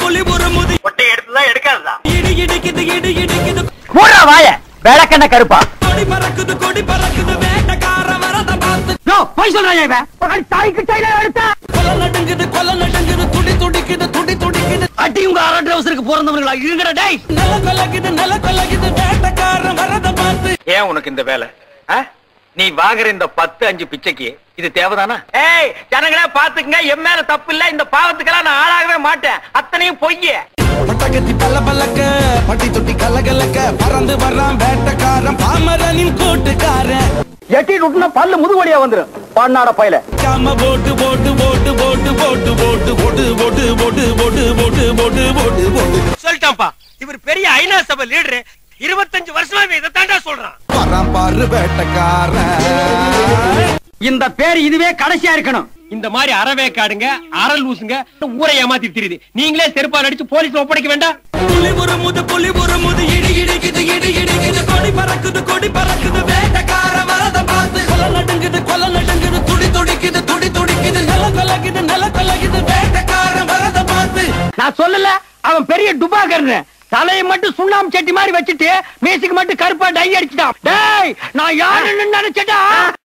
புலி ஒரு முதி ஒட்டை எடுத்துதான் எடுக்காதா இடி இடிக்குது இடி இடிக்குது மூடா வாய விளக்கண்ண கருப்பா கொடி பறக்குது வேட்டக்கார வரத பார்த்து போய் சொல்றாங்க இவன் தாய்க்கு டைல எடுத்தா கொல்ல நடுங்குது துடி துடிக்குது அடி உங்க அரை ட்ரவுசருக்கு பிறந்தவங்களா இருங்கடா டேய் நல்ல கொல்லக்குது வேட்டக்கார வரத பார்த்து ஏன் உனக்கு இந்த வேலை நீ வாங்குற இந்த 10-5 பிச்சைக்கு இது தேவைதானா? ஏய் ஜனங்களே பாத்துக்குங்க, என் மேல தப்பு இல்ல, இந்த பாவத்துக்கெல்லாம் நான் ஆளாகவே மாட்டேன், அத்தனையும் பொய்ய. பட்டகத்தி பல்ல பல்லக்க பட்டி தொட்டி கலகலக்க பறந்து வர்றான் வேட்டக்காரன் பாமரனின் கூட்டுக்காரன். எட்டி நுட்டுனா பல்லு முதுவலியா வந்துரும் பாண்ணாட பையில. காம போட்டு போட்டு போட்டு போட்டு போட்டு போட்டு போட்டு போட்டு போட்டு போட்டு போட்டு போட்டு போட்டு போட்டு சொல்லிட்டான்ப்பா, இவர் பெரிய ஐநா சபை லீடர், 25 வருஷமா இதை தாண்டா சொல்றான். வரான் பாரு வேட்டக்காரன். இந்த பேர் இதுவே கடைசியா இருக்கணும். இந்த மாதிரி அறவேக்காடுங்க அரல் லூசுங்க ஊரை ஏமாத்தி தெரியுது. நீங்களே செருப்பால் அடிச்சு போலீஸ்ல ஒப்படைக்க வேண்டாம். புலி ஒரு முது இடி இடிக்குது கொடி பறக்குது வேட்டக்கார வரத பார்த்து கொல்ல நடுங்குது துடி துடிக்குது நில கொல்லக்குது வேட்டக்கார வரத பார்த்து. நான் சொல்லல அவன் பெரிய டுபாகர்னு. தலையை மட்டும் சுண்ணாம்பு சட்டி மாதிரி வச்சுட்டு மீசுக்கு மட்டும் கருப்பா டை அடிச்சுட்டான். டேய் நான் யாருன்னு நினைச்சடா.